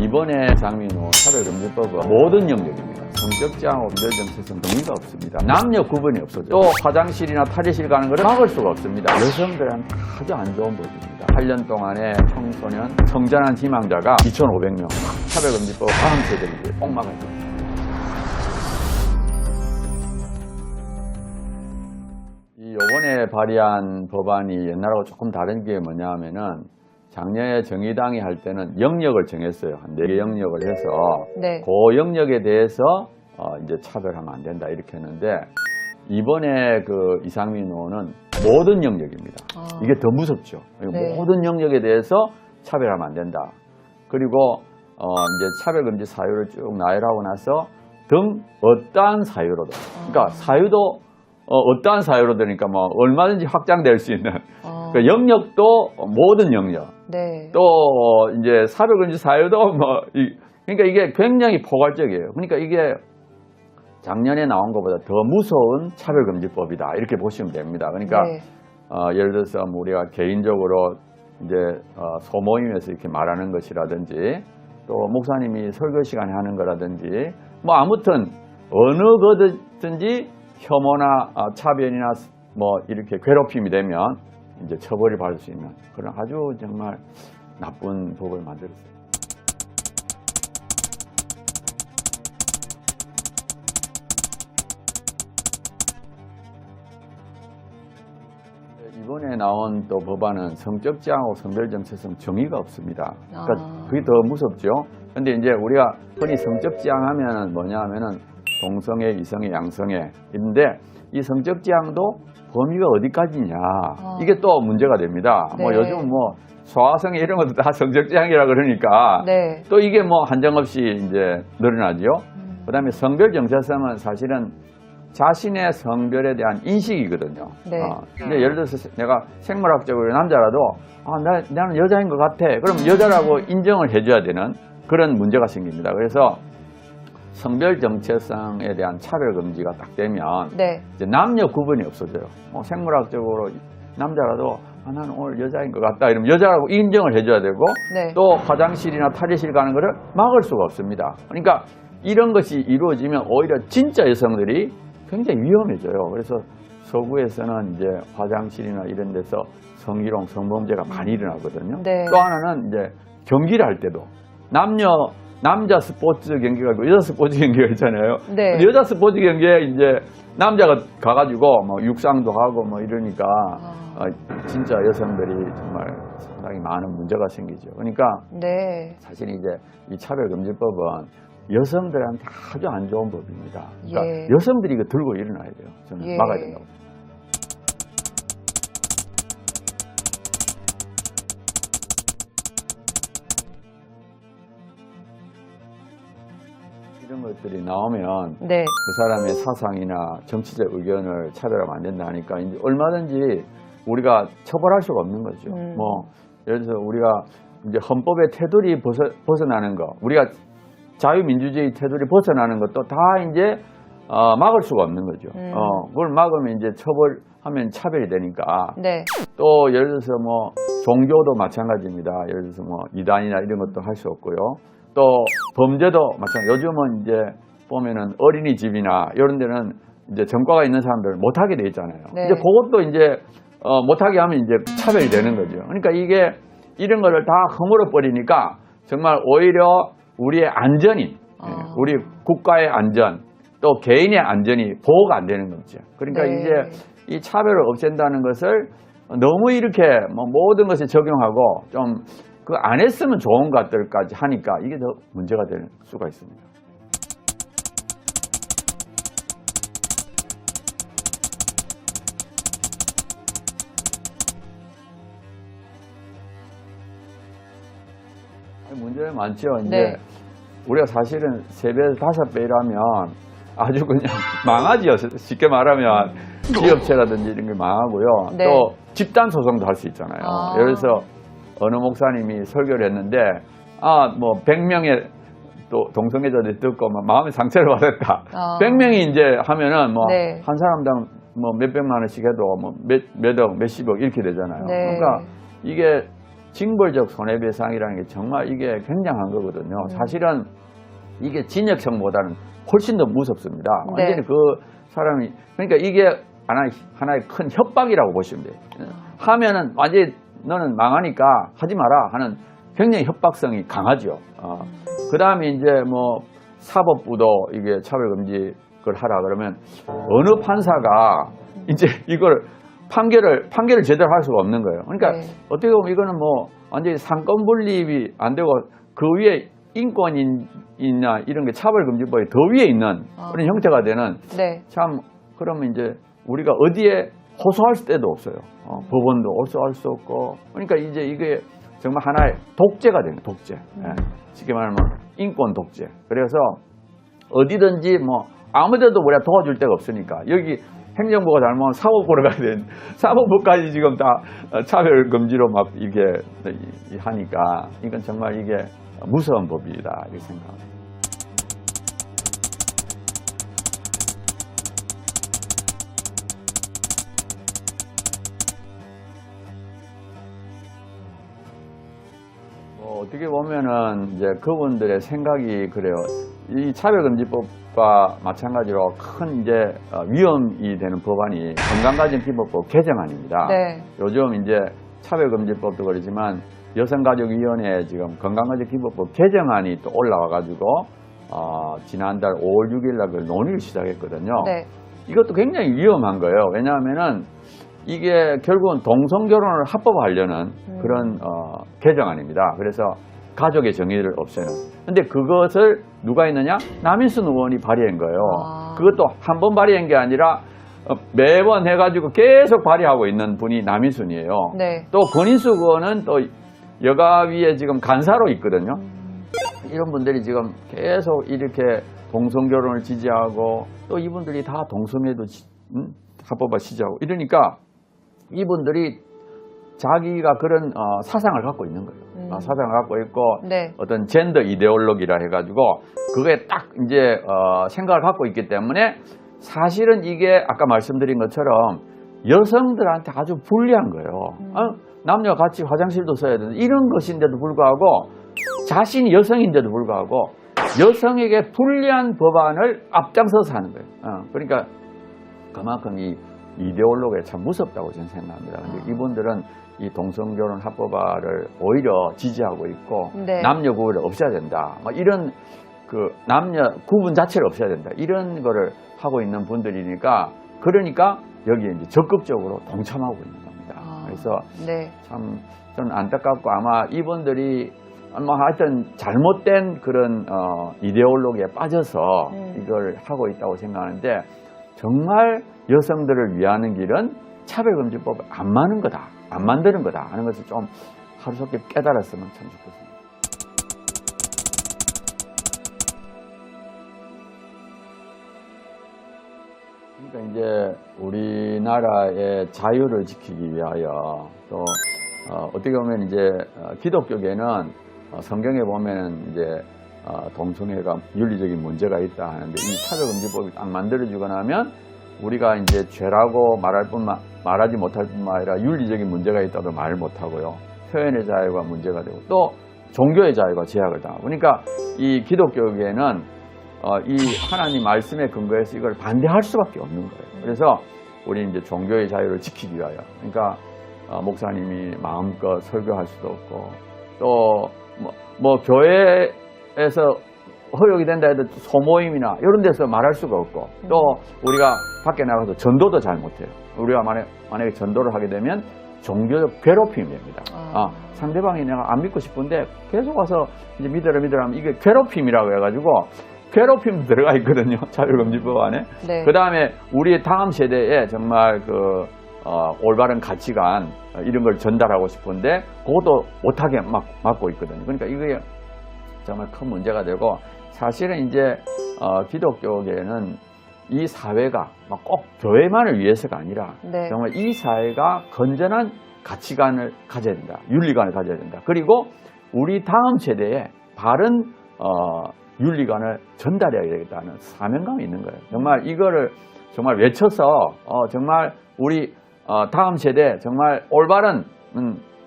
이번에 장민호 차별금지법은 모든 영역입니다. 성적지향하고 성별정체성 의미가 없습니다. 남녀 구분이 없어져. 또 화장실이나 탈의실 가는 것을 막을 수가 없습니다. 여성들한테 아주 안 좋은 법입니다. 8년 동안에 청소년 성장한 희망자가 2,500명. 차별금지법 다음 세대를 꼭 막아야 됩니다. 이번에 발의한 법안이 옛날하고 조금 다른 게 뭐냐 하면은 작년에 정의당이 할 때는 영역을 정했어요. 한 4개 영역을 해서 네. 그 영역에 대해서 이제 차별하면 안 된다 이렇게 했는데 이번에 그 이상민 의원은 모든 영역입니다. 이게 더 무섭죠. 네. 모든 영역에 대해서 차별하면 안 된다. 그리고 이제 차별금지 사유를 쭉 나열하고 나서 등 어떠한 사유로도 그러니까 사유도 어떠한 사유로 되니까 뭐 얼마든지 확장될 수 있는 그 영역도 모든 영역. 네. 또 이제 차별금지 사유도 그러니까 이게 굉장히 포괄적이에요. 그러니까 이게 작년에 나온 것보다 더 무서운 차별금지법이다 이렇게 보시면 됩니다. 그러니까 네. 예를 들어서 뭐 우리가 개인적으로 이제 소모임에서 이렇게 말하는 것이라든지 또 목사님이 설교 시간에 하는 거라든지 뭐 아무튼 어느 거든지 혐오나 차별이나 뭐 이렇게 괴롭힘이 되면 이제 처벌을 받을 수 있는 그런 아주 정말 나쁜 법을 만들었어요. 이번에 나온 또 법안은 성적 지향하고 성별 정체성 정의가 없습니다. 그러니까 그게 더 무섭죠. 근데 이제 우리가 흔히 성적 지향하면은 뭐냐 하면은 동성애, 이성애, 양성애 있는데 이 성적 지향도 범위가 어디까지냐 이게 또 문제가 됩니다. 네. 뭐 요즘 뭐 소아성애 이런 것도 다 성적 지향이라 그러니까 네. 또 이게 뭐 한정없이 이제 늘어나죠. 그다음에 성별 정체성은 사실은 자신의 성별에 대한 인식이거든요. 네. 근데 예를 들어서 내가 생물학적으로 남자라도 나는 여자인 것 같아. 그럼 여자라고 인정을 해줘야 되는 그런 문제가 생깁니다. 그래서 성별 정체성에 대한 차별 금지가 딱 되면 네. 이제 남녀 구분이 없어져요. 생물학적으로 남자라도 나는 오늘 여자인 것 같다 이러면 여자라고 인정을 해줘야 되고 네. 또 화장실이나 탈의실 가는 것을 막을 수가 없습니다. 그러니까 이런 것이 이루어지면 오히려 진짜 여성들이 굉장히 위험해져요. 그래서 서구에서는 이제 화장실이나 이런 데서 성희롱, 성범죄가 많이 일어나거든요. 네. 또 하나는 이제 경기를 할 때도 남자 스포츠 경기가 있고 여자 스포츠 경기가 있잖아요. 네. 여자 스포츠 경기에 이제 남자가 가가지고 뭐 육상도 하고 뭐 이러니까 진짜 여성들이 정말 상당히 많은 문제가 생기죠. 그러니까 네. 사실 이제 이 차별금지법은 여성들한테 아주 안 좋은 법입니다. 그러니까 예. 여성들이 이거 들고 일어나야 돼요. 저는 예. 막아야 된다고. 이런 것들이 나오면 네. 그 사람의 사상이나 정치적 의견을 차별하면 안 된다 하니까 이제 얼마든지 우리가 처벌할 수가 없는 거죠. 뭐 예를 들어서 우리가 이제 헌법의 테두리 벗어나는 거, 우리가 자유민주주의 테두리 벗어나는 것도 다 이제 막을 수가 없는 거죠. 그걸 막으면 이제 처벌하면 차별이 되니까. 네. 또 예를 들어서 뭐 종교도 마찬가지입니다. 예를 들어서 뭐 이단이나 이런 것도 할 수 없고요. 또 범죄도 마찬가지. 요즘은 이제 보면은 어린이집이나 이런 데는 이제 전과가 있는 사람들 못하게 돼 있잖아요. 네. 이제 그것도 이제 못하게 하면 이제 차별이 되는 거죠. 그러니까 이게 이런 거를 다 허물어 버리니까 정말 오히려 우리의 안전이, 우리 국가의 안전, 또 개인의 안전이 보호가 안 되는 거죠. 그러니까 네. 이제 이 차별을 없앤다는 것을 너무 이렇게 뭐 모든 것에 적용하고 좀 그 안 했으면 좋은 것들까지 하니까 이게 더 문제가 될 수가 있습니다. 문제는 많죠. 이제 네. 우리가 사실은 3배에서 5배 일하면 아주 그냥 망하지요. 쉽게 말하면 지업체라든지 이런 게 망하고요. 네. 또 집단 소송도 할 수 있잖아요. 예를 들어서 어느 목사님이 설교를 했는데 뭐 100명의 또 동성애자들이 듣고 막 마음의 상처를 받았다. 100명이 이제 하면은 뭐 네. 한 사람당 뭐 몇백만 원씩 해도 뭐 몇억, 몇십억 이렇게 되잖아요. 네. 그러니까 이게 징벌적 손해배상이라는 게 정말 이게 굉장한 거거든요. 사실은 이게 징역형보다는 훨씬 더 무섭습니다. 네. 완전히 그 사람이, 그러니까 이게 하나의 큰 협박이라고 보시면 돼요. 하면은 완전히 너는 망하니까 하지 마라 하는 굉장히 협박성이 강하죠. 그 다음에 이제 뭐 사법부도 이게 차별금지 그걸 하라 그러면 어느 판사가 이제 이걸 판결을 제대로 할 수가 없는 거예요. 그러니까 네. 어떻게 보면 이거는 뭐 완전히 상권 분립이 안 되고 그 위에 인권이나 이런 게 차별금지법이 더 위에 있는 그런 형태가 되는 네. 참 그러면 이제 우리가 어디에 호소할 때도 없어요. 법원도 호소할 수 없고 그러니까 이제 이게 정말 하나의 독재가 되는 독재. 예. 쉽게 말하면 인권 독재. 그래서 어디든지 뭐 아무데도 우리가 도와줄 데가 없으니까 여기 행정부가 잘못하면 사법부로 가야 되는 사법부까지 지금 다 차별 금지로 막 이게 하니까 이건 정말 이게 무서운 법이다 이렇게 생각합니다. 어떻게 보면은 이제 그분들의 생각이 그래요. 이 차별금지법과 마찬가지로 큰 이제 위험이 되는 법안이 건강가정기본법 개정안입니다. 네. 요즘 이제 차별금지법도 그렇지만 여성가족위원회에 지금 건강가정기본법 개정안이 또 올라와가지고 지난달 5월 6일 날 그 논의를 시작했거든요. 네. 이것도 굉장히 위험한 거예요. 왜냐하면은 이게 결국은 동성결혼을 합법화하려는 그런 개정안입니다. 그래서 가족의 정의를 없애는. 근데 그것을 누가 했느냐? 남인순 의원이 발의한 거예요. 그것도 한 번 발의한 게 아니라 매번 해가지고 계속 발의하고 있는 분이 남인순이에요. 네. 또 권인숙 의원은 또 여가위에 지금 간사로 있거든요. 이런 분들이 지금 계속 이렇게 동성결혼을 지지하고 또 이분들이 다 동성애도 합법화 지지하고 이러니까 이분들이 자기가 그런 사상을 갖고 있는 거예요. 사상을 갖고 있고 네. 어떤 젠더 이데올로기라 해가지고 그게 딱 이제 생각을 갖고 있기 때문에 사실은 이게 아까 말씀드린 것처럼 여성들한테 아주 불리한 거예요. 남녀가 같이 화장실도 써야 되는 이런 것인데도 불구하고 자신이 여성인데도 불구하고 여성에게 불리한 법안을 앞장서서 하는 거예요. 그러니까 그만큼 이 이데올로기가 참 무섭다고 저는 생각합니다. 근데 이분들은 이 동성결혼 합법화를 오히려 지지하고 있고 네. 남녀 구분을 없애야 된다. 뭐 이런 그 남녀 구분 자체를 없애야 된다. 이런 거를 하고 있는 분들이니까 그러니까 여기에 이제 적극적으로 동참하고 있는 겁니다. 그래서 네. 참 저는 안타깝고 아마 이분들이 뭐 하여튼 잘못된 그런 이데올로기에 빠져서 이걸 하고 있다고 생각하는데 정말 여성들을 위하는 길은 차별금지법 안 맞는 거다, 안 만드는 거다 하는 것을 좀 하루속히 깨달았으면 참 좋겠습니다. 그러니까 이제 우리나라의 자유를 지키기 위하여 또 어떻게 보면 이제 기독교계는 성경에 보면 이제 동성애가 윤리적인 문제가 있다 하는데 이 차별금지법이 딱 만들어지고 나면 우리가 이제 죄라고 말하지 못할 뿐만 아니라 윤리적인 문제가 있다고 말 못하고요. 표현의 자유가 문제가 되고 또 종교의 자유가 제약을 당하고 그러니까 이 기독교계는 이 하나님 말씀에 근거해서 이걸 반대할 수밖에 없는 거예요. 그래서 우리 이제 종교의 자유를 지키기 위하여 그러니까 목사님이 마음껏 설교할 수도 없고 또 뭐 교회에서 허용이 된다 해도 소모임이나 이런 데서 말할 수가 없고 또 우리가 밖에 나가서 전도도 잘 못해요. 우리가 만약에 전도를 하게 되면 종교적 괴롭힘이 됩니다. 상대방이 내가 안 믿고 싶은데 계속 와서 이제 믿으라 하면 이게 괴롭힘이라고 해가지고 괴롭힘 들어가 있거든요. 차별금지법 안에. 네. 그 다음에 우리 다음 세대에 정말 그 올바른 가치관 이런 걸 전달하고 싶은데 그것도 못하게 막고 있거든요. 그러니까 이게 정말 큰 문제가 되고 사실은 이제 기독교계는 이 사회가 꼭 교회만을 위해서가 아니라 네. 정말 이 사회가 건전한 가치관을 가져야 된다. 윤리관을 가져야 된다. 그리고 우리 다음 세대에 바른 윤리관을 전달해야 되겠다는 사명감이 있는 거예요. 정말 이거를 정말 외쳐서 정말 우리 다음 세대 정말 올바른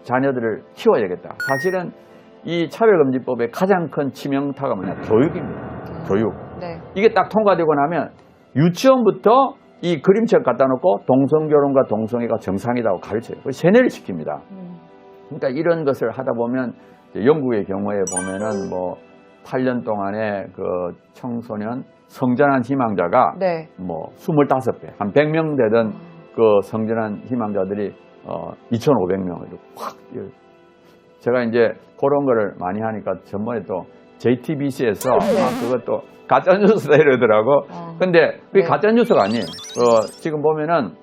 자녀들을 키워야겠다. 사실은 이 차별금지법의 가장 큰 치명타가 뭐냐? 교육입니다. 교육. 네. 이게 딱 통과되고 나면 유치원부터 이 그림책 갖다 놓고 동성결혼과 동성애가 정상이라고 가르쳐요. 세뇌를 시킵니다. 그러니까 이런 것을 하다 보면 영국의 경우에 보면은 뭐 8년 동안에 그 청소년 성전환 희망자가 네. 뭐 25배, 한 100명 되던 그 성전환 희망자들이 2,500명을 확. 제가 이제 그런 거를 많이 하니까 전번에 또 JTBC에서 그것도 가짜뉴스다 이러더라고. 근데 그게 네. 가짜뉴스가 아니에요. 지금 보면은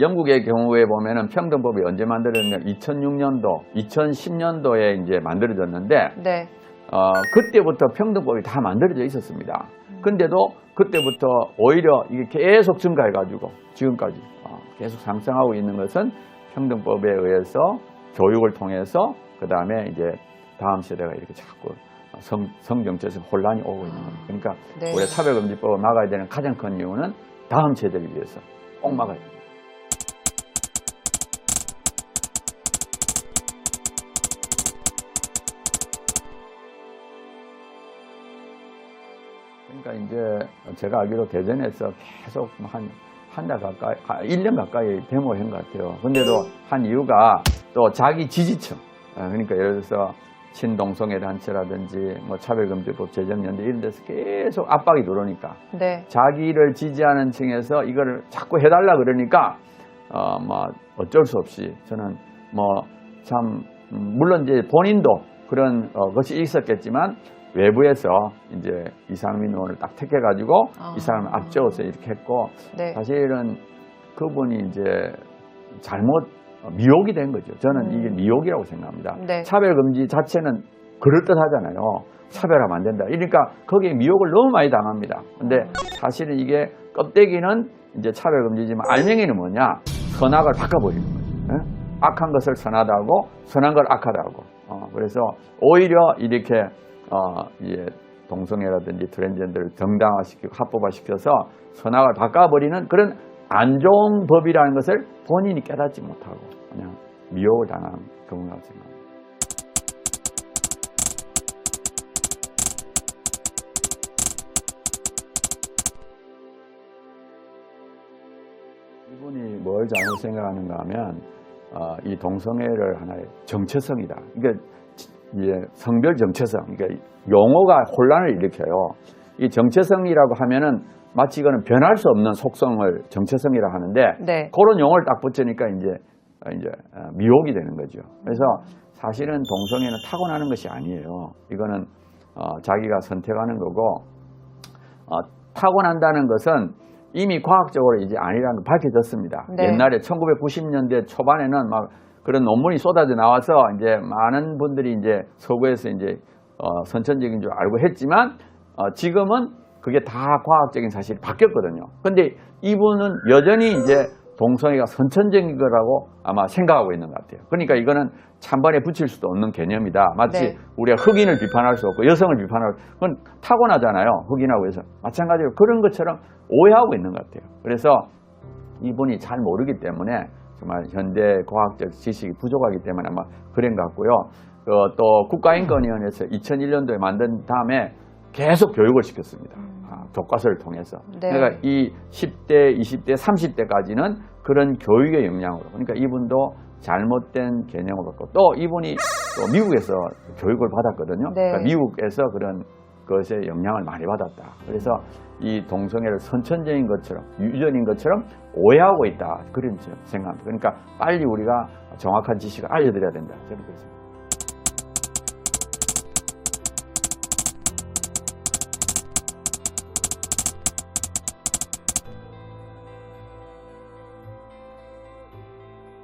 영국의 경우에 보면은 평등법이 언제 만들어졌냐면 2006년도, 2010년도에 이제 만들어졌는데 네. 그때부터 평등법이 다 만들어져 있었습니다. 근데도 그때부터 오히려 이게 계속 증가해가지고 지금까지 계속 상승하고 있는 것은 평등법에 의해서 교육을 통해서 그 다음에 이제 다음 세대가 이렇게 자꾸 성정체성 혼란이 오고 있는 겁니다. 그러니까 네. 우리가 차별금지법을 막아야 되는 가장 큰 이유는 다음 세대를 위해서 꼭 막아야 됩니다. 그러니까 이제 제가 알기로 대전에서 계속 한 달 가까이, 1년 가까이 데모를 한 것 같아요. 근데도 한 이유가 또 자기 지지층, 그러니까 예를 들어서 친동성애 단체라든지 뭐 차별금지법 제정연대 이런 데서 계속 압박이 들어오니까 네. 자기를 지지하는 층에서 이거를 자꾸 해달라 그러니까 뭐 어쩔 수 없이 저는 뭐 참 물론 이제 본인도 그런 것이 있었겠지만 외부에서 이제 이상민 의원을 딱 택해가지고 이 사람을 앞세워서 이렇게 했고 네. 사실은 그분이 이제 잘못 미혹이 된 거죠. 저는 이게 미혹이라고 생각합니다. 네. 차별금지 자체는 그럴듯하잖아요. 차별하면 안 된다. 그러니까 거기에 미혹을 너무 많이 당합니다. 근데 사실은 이게 껍데기는 이제 차별금지지만 알맹이는 뭐냐? 선악을 바꿔버리는 거죠. 예? 악한 것을 선하다고 선한 걸 악하다고. 그래서 오히려 이렇게 이제 동성애라든지 트랜스젠더를 정당화시키고 합법화시켜서 선악을 바꿔버리는 그런 안 좋은 법이라는 것을 본인이 깨닫지 못하고 그냥 미혹을 당한 경우라고 생각합니다. 이분이 뭘 잘못 생각하는가 하면 이 동성애를 하나의 정체성이다. 그러니까 이제 성별 정체성, 그러니까 용어가 혼란을 일으켜요. 이 정체성이라고 하면은 마치 이거는 변할 수 없는 속성을 정체성이라 하는데 네. 그런 용어를 딱 붙이니까 이제 미혹이 되는 거죠. 그래서 사실은 동성애는 타고나는 것이 아니에요. 이거는 자기가 선택하는 거고 타고난다는 것은 이미 과학적으로 이제 아니라는 걸 밝혀졌습니다. 네. 옛날에 1990년대 초반에는 막 그런 논문이 쏟아져 나와서 이제 많은 분들이 이제 서구에서 이제 선천적인 줄 알고 했지만 지금은 그게 다 과학적인 사실이 바뀌었거든요. 근데 이분은 여전히 이제 동성애가 선천적인 거라고 아마 생각하고 있는 것 같아요. 그러니까 이거는 찬반에 붙일 수도 없는 개념이다. 마치 네. 우리가 흑인을 비판할 수 없고 여성을 비판할 수 없고 그건 타고나잖아요. 흑인하고 여성. 마찬가지로 그런 것처럼 오해하고 있는 것 같아요. 그래서 이분이 잘 모르기 때문에 정말 현대 과학적 지식이 부족하기 때문에 아마 그런 것 같고요. 또 국가인권위원회에서 2001년도에 만든 다음에 계속 교육을 시켰습니다. 교과서를 통해서. 네. 그러니까 이 10대, 20대, 30대까지는 그런 교육의 역량으로. 그러니까 이분도 잘못된 개념을 갖고 또 이분이 또 미국에서 교육을 받았거든요. 네. 그러니까 미국에서 그런 것에 영향을 많이 받았다. 그래서 이 동성애를 선천적인 것처럼 유전인 것처럼 오해하고 있다. 그런 생각합니다. 그러니까 빨리 우리가 정확한 지식을 알려드려야 된다. 저는 그렇습니다.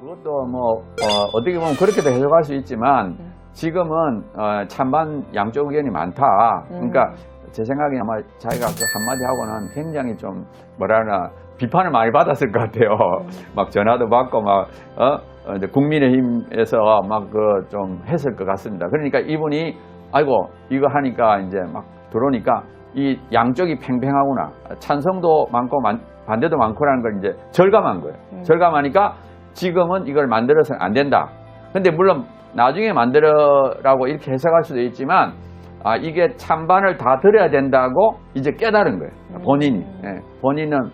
그것도 뭐 어떻게 보면 그렇게도 해석할 수 있지만 지금은 찬반 양쪽 의견이 많다. 그러니까 제 생각에 아마 자기가 그 한마디 하고는 굉장히 좀 뭐라나 비판을 많이 받았을 것 같아요. 막 전화도 받고 막 이제 국민의힘에서 막 그 좀 했을 것 같습니다. 그러니까 이분이 아이고 이거 하니까 이제 막 들어오니까 이 양쪽이 팽팽하구나. 찬성도 많고 반대도 많고라는 걸 이제 절감한 거예요. 절감하니까 지금은 이걸 만들어서는 안 된다. 근데 물론 나중에 만들어라고 이렇게 해석할 수도 있지만 이게 찬반을 다 들어야 된다고 이제 깨달은 거예요. 본인이. 예, 본인은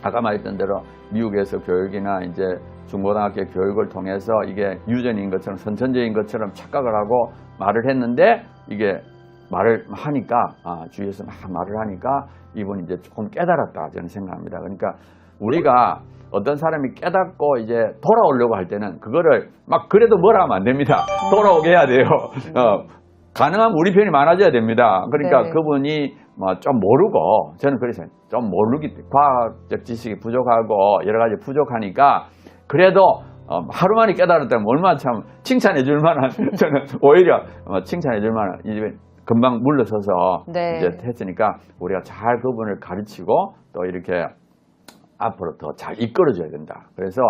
아까 말했던 대로 미국에서 교육이나 이제 중고등학교 교육을 통해서 이게 유전인 것처럼 선천적인 것처럼 착각을 하고 말을 했는데 이게 말을 하니까 주위에서 막 말을 하니까 이분이 이제 조금 깨달았다 저는 생각합니다. 그러니까 우리가 어떤 사람이 깨닫고 이제 돌아오려고 할 때는 그거를 막 그래도 뭐라 하면 안 됩니다. 돌아오게 해야 돼요. 가능하면 우리 편이 많아져야 됩니다. 그러니까 네. 그분이 뭐 좀 모르고 저는 그래서 좀 모르기 과학적 지식이 부족하고 여러 가지 부족하니까 그래도 하루 만에 깨달았다면 얼마나 참 칭찬해 줄 만한 저는 오히려 칭찬해 줄 만한 이제 금방 물러서서 네. 이제 했으니까 우리가 잘 그분을 가르치고 또 이렇게 앞으로 더 잘 이끌어줘야 된다. 그래서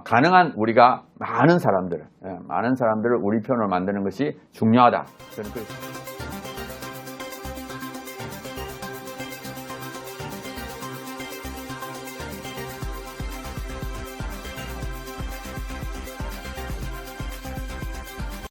가능한 우리가 많은 사람들을 우리 편으로 만드는 것이 중요하다. 저는 그렇습니다.